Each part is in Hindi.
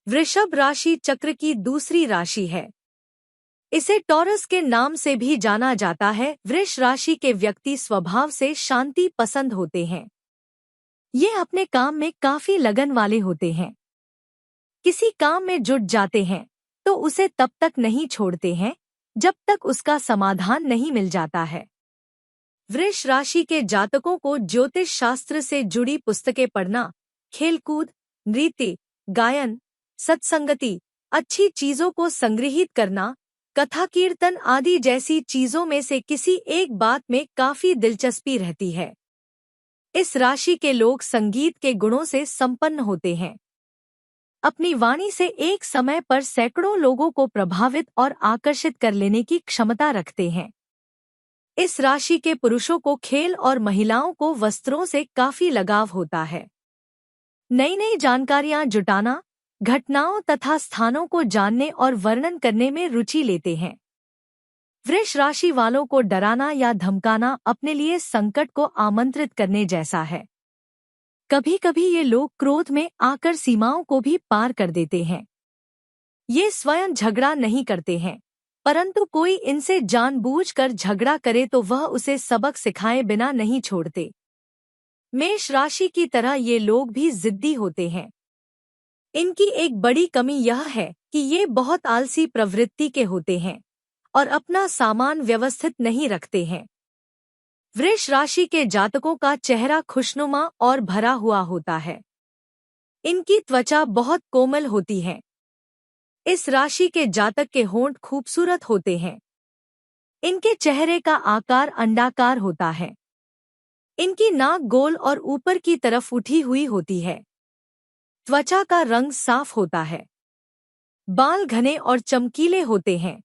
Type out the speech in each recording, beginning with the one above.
वृषभ राशि चक्र की दूसरी राशि है। इसे टॉरस के नाम से भी जाना जाता है। वृष राशि के व्यक्ति स्वभाव से शांति पसंद होते हैं। ये अपने काम में काफी लगन वाले होते हैं। किसी काम में जुट जाते हैं तो उसे तब तक नहीं छोड़ते हैं जब तक उसका समाधान नहीं मिल जाता है। वृष राशि के जातकों को ज्योतिष शास्त्र से जुड़ी पुस्तकें पढ़ना, खेलकूद, नृत्य, गायन, सत्संगति, अच्छी चीजों को संग्रहित करना, कथा कीर्तन आदि जैसी चीजों में से किसी एक बात में काफी दिलचस्पी रहती है। इस राशि के लोग संगीत के गुणों से संपन्न होते हैं। अपनी वाणी से एक समय पर सैकड़ों लोगों को प्रभावित और आकर्षित कर लेने की क्षमता रखते हैं। इस राशि के पुरुषों को खेल और महिलाओं को वस्त्रों से काफी लगाव होता है। नई नई जानकारियां जुटाना, घटनाओं तथा स्थानों को जानने और वर्णन करने में रुचि लेते हैं। वृष राशि वालों को डराना या धमकाना अपने लिए संकट को आमंत्रित करने जैसा है। कभी कभी ये लोग क्रोध में आकर सीमाओं को भी पार कर देते हैं। ये स्वयं झगड़ा नहीं करते हैं, परंतु कोई इनसे जानबूझकर झगड़ा करे तो वह उसे सबक सिखाए बिना नहीं छोड़ते। मेष राशि की तरह ये लोग भी जिद्दी होते हैं। इनकी एक बड़ी कमी यह है कि ये बहुत आलसी प्रवृत्ति के होते हैं और अपना सामान व्यवस्थित नहीं रखते हैं। वृष राशि के जातकों का चेहरा खुशनुमा और भरा हुआ होता है। इनकी त्वचा बहुत कोमल होती है। इस राशि के जातक के होंठ खूबसूरत होते हैं। इनके चेहरे का आकार अंडाकार होता है। इनकी नाक गोल और ऊपर की तरफ उठी हुई होती है। त्वचा का रंग साफ होता है। बाल घने और चमकीले होते हैं।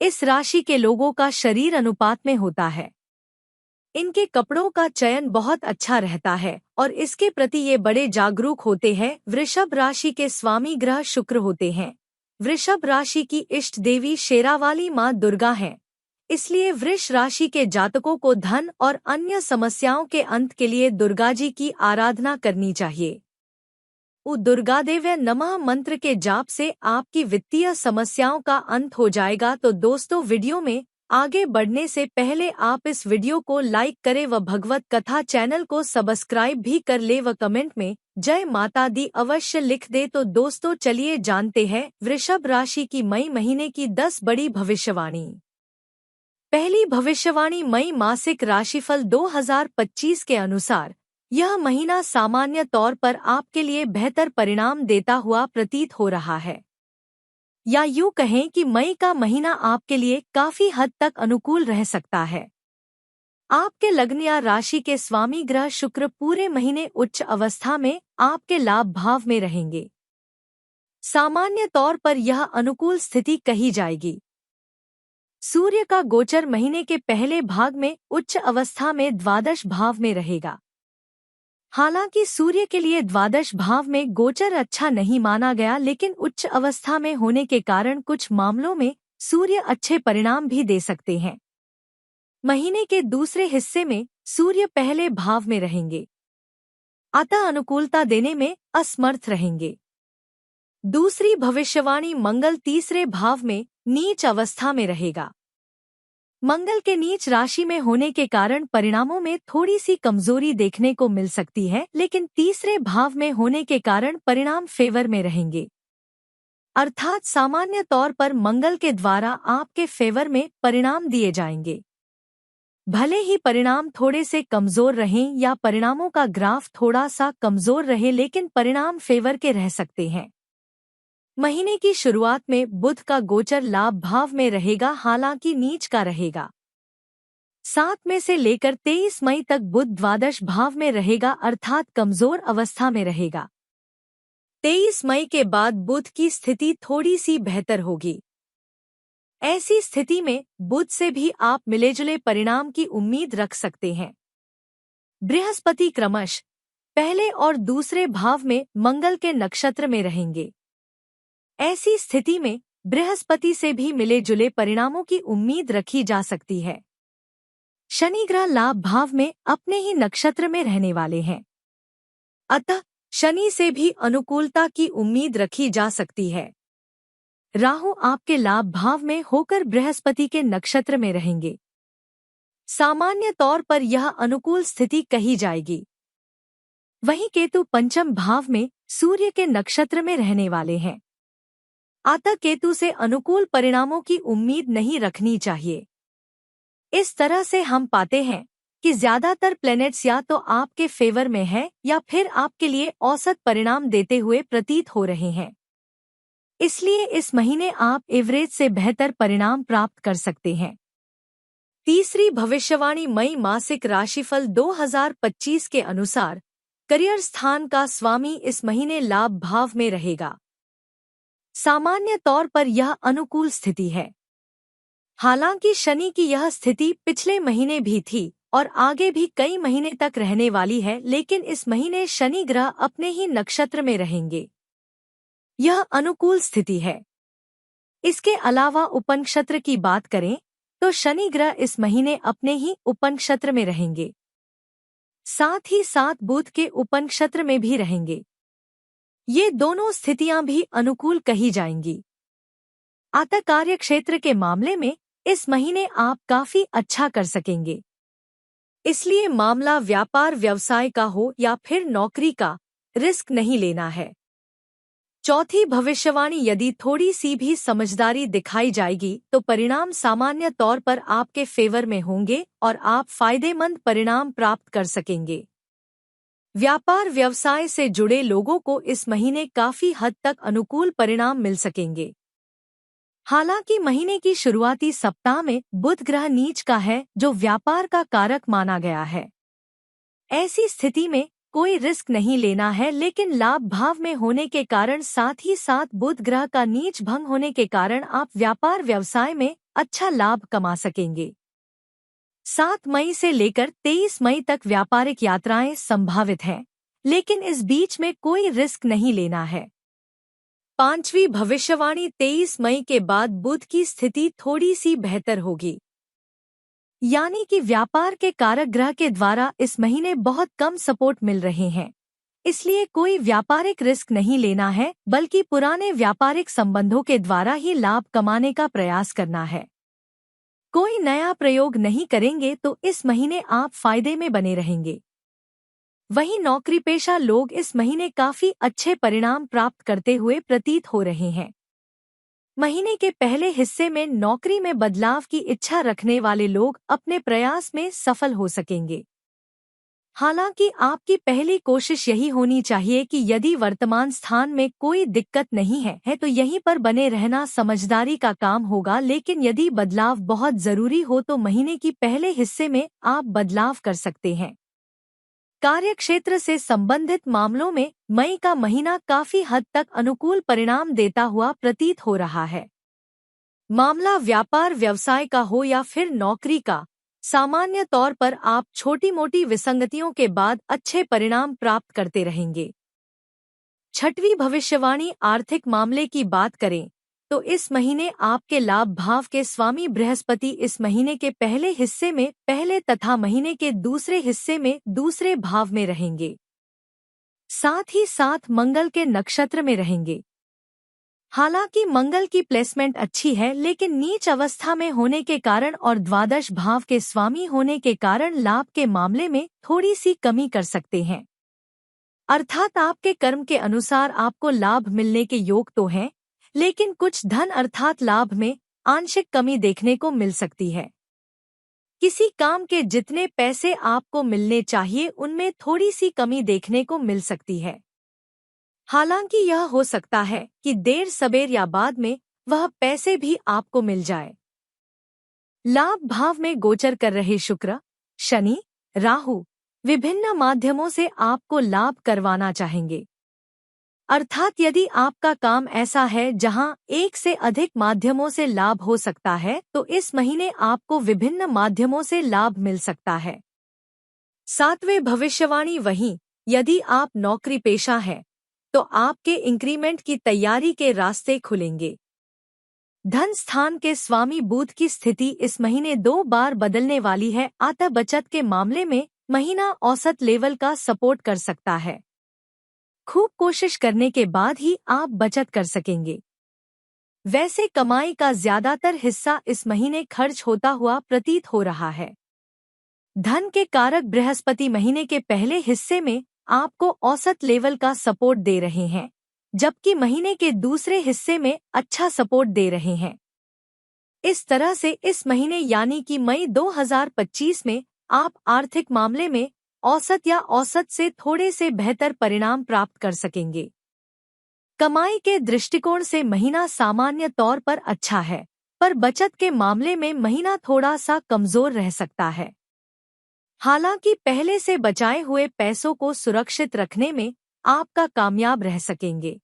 इस राशि के लोगों का शरीर अनुपात में होता है। इनके कपड़ों का चयन बहुत अच्छा रहता है और इसके प्रति ये बड़े जागरूक होते हैं। वृषभ राशि के स्वामी ग्रह शुक्र होते हैं। वृषभ राशि की इष्ट देवी शेरावाली माँ दुर्गा हैं। इसलिए वृष राशि के जातकों को धन और अन्य समस्याओं के अंत के लिए दुर्गा जी की आराधना करनी चाहिए। दुर्गादेव्य नमः मंत्र के जाप से आपकी वित्तीय समस्याओं का अंत हो जाएगा। तो दोस्तों, वीडियो में आगे बढ़ने से पहले आप इस वीडियो को लाइक करें व भगवत कथा चैनल को सब्सक्राइब भी कर ले व कमेंट में जय माता दी अवश्य लिख दे। तो दोस्तों, चलिए जानते हैं वृषभ राशि की मई महीने की 10 बड़ी भविष्यवाणी। पहली भविष्यवाणी मई मासिक राशिफल 2025 के अनुसार यह महीना सामान्य तौर पर आपके लिए बेहतर परिणाम देता हुआ प्रतीत हो रहा है, या यूं कहें कि मई का महीना आपके लिए काफी हद तक अनुकूल रह सकता है। आपके लग्न या राशि के स्वामी ग्रह शुक्र पूरे महीने उच्च अवस्था में आपके लाभ भाव में रहेंगे। सामान्य तौर पर यह अनुकूल स्थिति कही जाएगी। सूर्य का गोचर महीने के पहले भाग में उच्च अवस्था में द्वादश भाव में रहेगा। हालांकि सूर्य के लिए द्वादश भाव में गोचर अच्छा नहीं माना गया, लेकिन उच्च अवस्था में होने के कारण कुछ मामलों में सूर्य अच्छे परिणाम भी दे सकते हैं। महीने के दूसरे हिस्से में सूर्य पहले भाव में रहेंगे, अतः अनुकूलता देने में असमर्थ रहेंगे। दूसरी भविष्यवाणी मंगल तीसरे भाव में नीच अवस्था में रहेगा। मंगल के नीच राशि में होने के कारण परिणामों में थोड़ी सी कमजोरी देखने को मिल सकती है, लेकिन तीसरे भाव में होने के कारण परिणाम फेवर में रहेंगे। अर्थात सामान्य तौर पर मंगल के द्वारा आपके फेवर में परिणाम दिए जाएंगे। भले ही परिणाम थोड़े से कमजोर रहें या परिणामों का ग्राफ थोड़ा सा कमजोर रहे, लेकिन परिणाम फेवर के रह सकते हैं। महीने की शुरुआत में बुध का गोचर लाभ भाव में रहेगा, हालांकि नीच का रहेगा। 7 में से लेकर 23 मई तक बुध द्वादश भाव में रहेगा, अर्थात कमजोर अवस्था में रहेगा। 23 मई के बाद बुध की स्थिति थोड़ी सी बेहतर होगी। ऐसी स्थिति में बुध से भी आप मिलेजुले परिणाम की उम्मीद रख सकते हैं। बृहस्पति क्रमश पहले और दूसरे भाव में मंगल के नक्षत्र में रहेंगे। ऐसी स्थिति में बृहस्पति से भी मिले जुले परिणामों की उम्मीद रखी जा सकती है। शनि ग्रह लाभ भाव में अपने ही नक्षत्र में रहने वाले हैं, अतः शनि से भी अनुकूलता की उम्मीद रखी जा सकती है। राहु आपके लाभ भाव में होकर बृहस्पति के नक्षत्र में रहेंगे। सामान्य तौर पर यह अनुकूल स्थिति कही जाएगी। वहीं केतु पंचम भाव में सूर्य के नक्षत्र में रहने वाले हैं। अतः केतु से अनुकूल परिणामों की उम्मीद नहीं रखनी चाहिए। इस तरह से हम पाते हैं कि ज्यादातर प्लैनेट्स या तो आपके फेवर में हैं या फिर आपके लिए औसत परिणाम देते हुए प्रतीत हो रहे हैं। इसलिए इस महीने आप एवरेज से बेहतर परिणाम प्राप्त कर सकते हैं। तीसरी भविष्यवाणी मई मासिक राशिफल 2025 के अनुसार करियर स्थान का स्वामी इस महीने लाभ भाव में रहेगा। सामान्य तौर पर यह अनुकूल स्थिति है। हालांकि शनि की यह स्थिति पिछले महीने भी थी और आगे भी कई महीने तक रहने वाली है, लेकिन इस महीने शनि ग्रह अपने ही नक्षत्र में रहेंगे। यह अनुकूल स्थिति है। इसके अलावा उपनक्षत्र की बात करें तो शनि ग्रह इस महीने अपने ही उपनक्षत्र में रहेंगे। साथ ही साथ बुध के उपनक्षत्र में भी रहेंगे। ये दोनों स्थितियां भी अनुकूल कही जाएंगी। अतः कार्य क्षेत्र के मामले में इस महीने आप काफी अच्छा कर सकेंगे। इसलिए मामला व्यापार व्यवसाय का हो या फिर नौकरी का, रिस्क नहीं लेना है। चौथी भविष्यवाणी यदि थोड़ी सी भी समझदारी दिखाई जाएगी तो परिणाम सामान्य तौर पर आपके फेवर में होंगे और आप फायदेमंद परिणाम प्राप्त कर सकेंगे। व्यापार व्यवसाय से जुड़े लोगों को इस महीने काफी हद तक अनुकूल परिणाम मिल सकेंगे। हालांकि महीने की शुरुआती सप्ताह में बुध ग्रह नीच का है, जो व्यापार का कारक माना गया है। ऐसी स्थिति में कोई रिस्क नहीं लेना है, लेकिन लाभ भाव में होने के कारण साथ ही साथ बुध ग्रह का नीच भंग होने के कारण आप व्यापार व्यवसाय में अच्छा लाभ कमा सकेंगे। 7 मई से लेकर 23 मई तक व्यापारिक यात्राएं संभावित हैं, लेकिन इस बीच में कोई रिस्क नहीं लेना है। पांचवी भविष्यवाणी 23 मई के बाद बुध की स्थिति थोड़ी सी बेहतर होगी, यानी कि व्यापार के कारक ग्रह के द्वारा इस महीने बहुत कम सपोर्ट मिल रहे हैं। इसलिए कोई व्यापारिक रिस्क नहीं लेना है, बल्कि पुराने व्यापारिक संबंधों के द्वारा ही लाभ कमाने का प्रयास करना है। कोई नया प्रयोग नहीं करेंगे तो इस महीने आप फायदे में बने रहेंगे। वहीं नौकरी पेशा लोग इस महीने काफी अच्छे परिणाम प्राप्त करते हुए प्रतीत हो रहे हैं। महीने के पहले हिस्से में नौकरी में बदलाव की इच्छा रखने वाले लोग अपने प्रयास में सफल हो सकेंगे। हालांकि आपकी पहली कोशिश यही होनी चाहिए कि यदि वर्तमान स्थान में कोई दिक्कत नहीं है तो यहीं पर बने रहना समझदारी का काम होगा, लेकिन यदि बदलाव बहुत जरूरी हो तो महीने की पहले हिस्से में आप बदलाव कर सकते हैं। कार्यक्षेत्र से संबंधित मामलों में मई का महीना काफी हद तक अनुकूल परिणाम देता हुआ प्रतीत हो रहा है। मामला व्यापार व्यवसाय का हो या फिर नौकरी का, सामान्य तौर पर आप छोटी मोटी विसंगतियों के बाद अच्छे परिणाम प्राप्त करते रहेंगे। छठवीं भविष्यवाणी आर्थिक मामले की बात करें तो इस महीने आपके लाभ भाव के स्वामी बृहस्पति इस महीने के पहले हिस्से में पहले तथा महीने के दूसरे हिस्से में दूसरे भाव में रहेंगे। साथ ही साथ मंगल के नक्षत्र में रहेंगे। हालांकि मंगल की प्लेसमेंट अच्छी है, लेकिन नीच अवस्था में होने के कारण और द्वादश भाव के स्वामी होने के कारण लाभ के मामले में थोड़ी सी कमी कर सकते हैं। अर्थात आपके कर्म के अनुसार आपको लाभ मिलने के योग तो हैं, लेकिन कुछ धन अर्थात लाभ में आंशिक कमी देखने को मिल सकती है। किसी काम के जितने पैसे आपको मिलने चाहिए उनमें थोड़ी सी कमी देखने को मिल सकती है। हालांकि यह हो सकता है कि देर सबेर या बाद में वह पैसे भी आपको मिल जाए। लाभ भाव में गोचर कर रहे शुक्र, शनि, राहु विभिन्न माध्यमों से आपको लाभ करवाना चाहेंगे। अर्थात यदि आपका काम ऐसा है जहां एक से अधिक माध्यमों से लाभ हो सकता है तो इस महीने आपको विभिन्न माध्यमों से लाभ मिल सकता है। सातवें भविष्यवाणी वहीं यदि आप नौकरी पेशा हैं तो आपके इंक्रीमेंट की तैयारी के रास्ते खुलेंगे। धन स्थान के स्वामी बुध की स्थिति इस महीने 2 बार बदलने वाली है, अतः बचत के मामले में महीना औसत लेवल का सपोर्ट कर सकता है। खूब कोशिश करने के बाद ही आप बचत कर सकेंगे। वैसे कमाई का ज्यादातर हिस्सा इस महीने खर्च होता हुआ प्रतीत हो रहा है। धन के कारक बृहस्पति महीने के पहले हिस्से में आपको औसत लेवल का सपोर्ट दे रहे हैं, जबकि महीने के दूसरे हिस्से में अच्छा सपोर्ट दे रहे हैं। इस तरह से इस महीने यानी कि मई 2025 में आप आर्थिक मामले में औसत या औसत से थोड़े से बेहतर परिणाम प्राप्त कर सकेंगे। कमाई के दृष्टिकोण से महीना सामान्य तौर पर अच्छा है, पर बचत के मामले में महीना थोड़ा सा कमजोर रह सकता है। हालांकि पहले से बचाए हुए पैसों को सुरक्षित रखने में आपका कामयाब रह सकेंगे।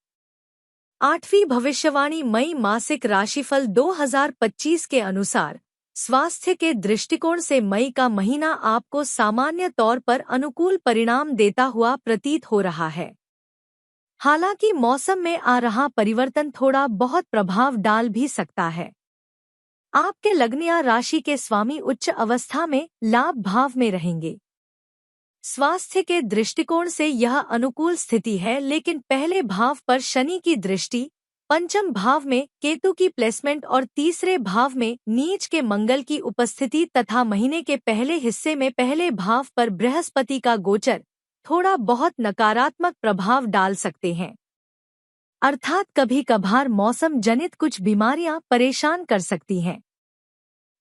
8वीं भविष्यवाणी मई मासिक राशिफल 2025 के अनुसार स्वास्थ्य के दृष्टिकोण से मई का महीना आपको सामान्य तौर पर अनुकूल परिणाम देता हुआ प्रतीत हो रहा है। हालांकि मौसम में आ रहा परिवर्तन थोड़ा बहुत प्रभाव डाल भी सकता है। आपके लग्न या राशि के स्वामी उच्च अवस्था में लाभ भाव में रहेंगे। स्वास्थ्य के दृष्टिकोण से यह अनुकूल स्थिति है, लेकिन पहले भाव पर शनि की दृष्टि, पंचम भाव में केतु की प्लेसमेंट और तीसरे भाव में नीच के मंगल की उपस्थिति तथा महीने के पहले हिस्से में पहले भाव पर बृहस्पति का गोचर थोड़ा बहुत नकारात्मक प्रभाव डाल सकते हैं। अर्थात कभी कभार मौसम जनित कुछ बीमारियां परेशान कर सकती हैं।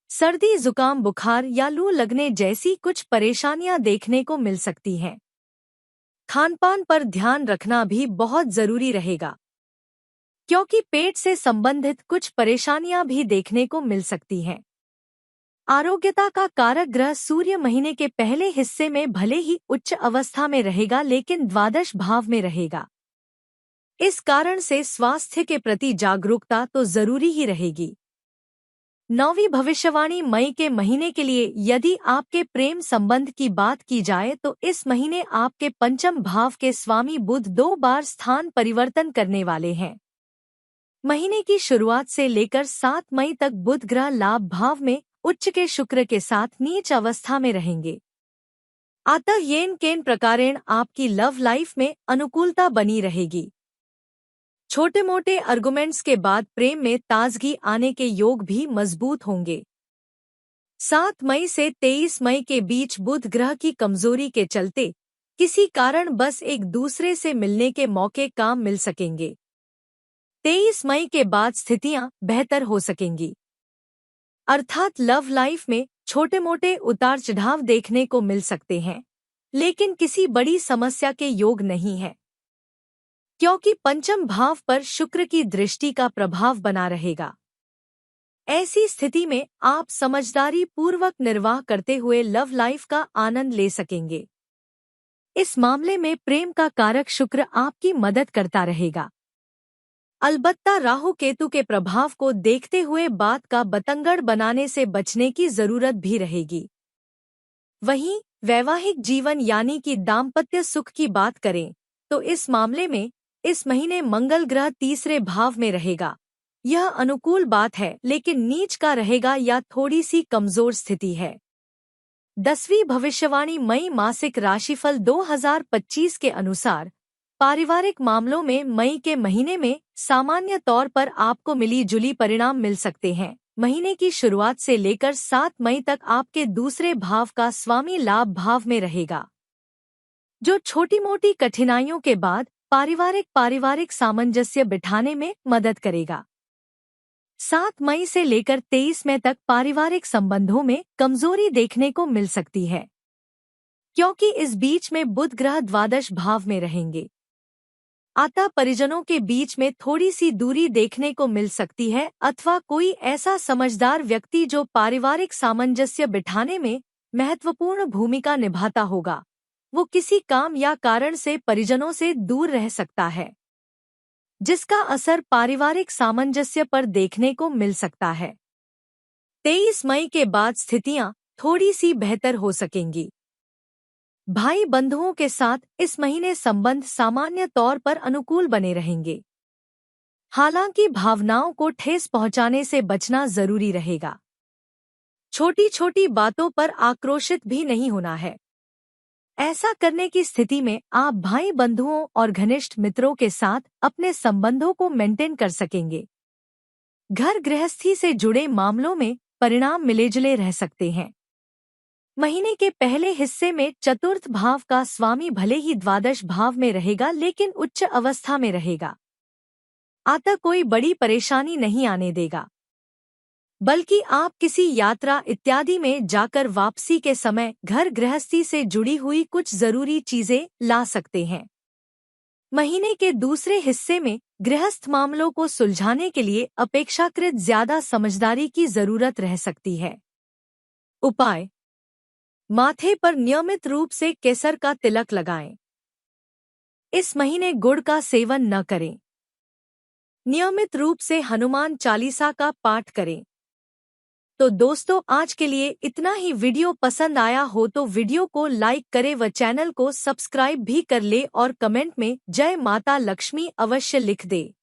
सर्दी, जुकाम, बुखार या लू लगने जैसी कुछ परेशानियां देखने को मिल सकती हैं। खानपान पर ध्यान रखना भी बहुत जरूरी रहेगा, क्योंकि पेट से संबंधित कुछ परेशानियां भी देखने को मिल सकती हैं। आरोग्यता का कारक ग्रह सूर्य महीने के पहले हिस्से में भले ही उच्च अवस्था में रहेगा, लेकिन द्वादश भाव में रहेगा। इस कारण से स्वास्थ्य के प्रति जागरूकता तो जरूरी ही रहेगी। 9वीं भविष्यवाणी मई के महीने के लिए यदि आपके प्रेम संबंध की बात की जाए तो इस महीने आपके पंचम भाव के स्वामी बुध 2 बार स्थान परिवर्तन करने वाले हैं। महीने की शुरुआत से लेकर 7 मई तक बुध ग्रह लाभ भाव में उच्च के शुक्र के साथ नीच अवस्था में रहेंगे। अतः येन केन प्रकारेण आपकी लव लाइफ में अनुकूलता बनी रहेगी। छोटे मोटे आर्गुमेंट्स के बाद प्रेम में ताजगी आने के योग भी मजबूत होंगे। 7 मई से 23 मई के बीच बुध ग्रह की कमजोरी के चलते किसी कारण बस एक दूसरे से मिलने के मौके काम मिल सकेंगे। 23 मई के बाद स्थितियां बेहतर हो सकेंगी। अर्थात लव लाइफ में छोटे मोटे उतार चढ़ाव देखने को मिल सकते हैं, लेकिन किसी बड़ी समस्या के योग नहीं है, क्योंकि पंचम भाव पर शुक्र की दृष्टि का प्रभाव बना रहेगा। ऐसी स्थिति में आप समझदारी पूर्वक निर्वाह करते हुए लव लाइफ का आनंद ले सकेंगे। इस मामले में प्रेम का कारक शुक्र आपकी मदद करता रहेगा। अलबत्ता राहु केतु के प्रभाव को देखते हुए बात का बतंगड़ बनाने से बचने की जरूरत भी रहेगी। वहीं वैवाहिक जीवन यानी कि दाम्पत्य सुख की बात करें तो इस मामले में इस महीने मंगल ग्रह तीसरे भाव में रहेगा। यह अनुकूल बात है, लेकिन नीच का रहेगा या थोड़ी सी कमजोर स्थिति है। 10वीं भविष्यवाणी मई मासिक राशिफल 2025 के अनुसार पारिवारिक मामलों में मई के महीने में सामान्य तौर पर आपको मिली जुली परिणाम मिल सकते हैं। महीने की शुरुआत से लेकर 7 मई तक आपके दूसरे भाव का स्वामी लाभ भाव में रहेगा, जो छोटी मोटी कठिनाइयों के बाद पारिवारिक सामंजस्य बिठाने में मदद करेगा। 7 मई से लेकर 23 मई तक पारिवारिक संबंधों में कमजोरी देखने को मिल सकती है, क्योंकि इस बीच में बुध ग्रह द्वादश भाव में रहेंगे। अतः परिजनों के बीच में थोड़ी सी दूरी देखने को मिल सकती है, अथवा कोई ऐसा समझदार व्यक्ति जो पारिवारिक सामंजस्य बिठाने में महत्वपूर्ण भूमिका निभाता होगा, वो किसी काम या कारण से परिजनों से दूर रह सकता है, जिसका असर पारिवारिक सामंजस्य पर देखने को मिल सकता है। 23 मई के बाद स्थितियां थोड़ी सी बेहतर हो सकेंगी। भाई बंधुओं के साथ इस महीने संबंध सामान्य तौर पर अनुकूल बने रहेंगे। हालांकि भावनाओं को ठेस पहुंचाने से बचना जरूरी रहेगा। छोटी छोटी बातों पर आक्रोशित भी नहीं होना है। ऐसा करने की स्थिति में आप भाई बंधुओं और घनिष्ठ मित्रों के साथ अपने संबंधों को मेंटेन कर सकेंगे। घर गृहस्थी से जुड़े मामलों में परिणाम मिलेजुले रह सकते हैं। महीने के पहले हिस्से में चतुर्थ भाव का स्वामी भले ही द्वादश भाव में रहेगा लेकिन उच्च अवस्था में रहेगा, अतः कोई बड़ी परेशानी नहीं आने देगा, बल्कि आप किसी यात्रा इत्यादि में जाकर वापसी के समय घर गृहस्थी से जुड़ी हुई कुछ जरूरी चीजें ला सकते हैं। महीने के दूसरे हिस्से में गृहस्थ मामलों को सुलझाने के लिए अपेक्षाकृत ज्यादा समझदारी की जरूरत रह सकती है। उपाय: माथे पर नियमित रूप से केसर का तिलक लगाएं। इस महीने गुड़ का सेवन न करें। नियमित रूप से हनुमान चालीसा का पाठ करें। तो दोस्तों, आज के लिए इतना ही। वीडियो पसंद आया हो तो वीडियो को लाइक करें व चैनल को सब्सक्राइब भी कर ले और कमेंट में जय माता लक्ष्मी अवश्य लिख दे।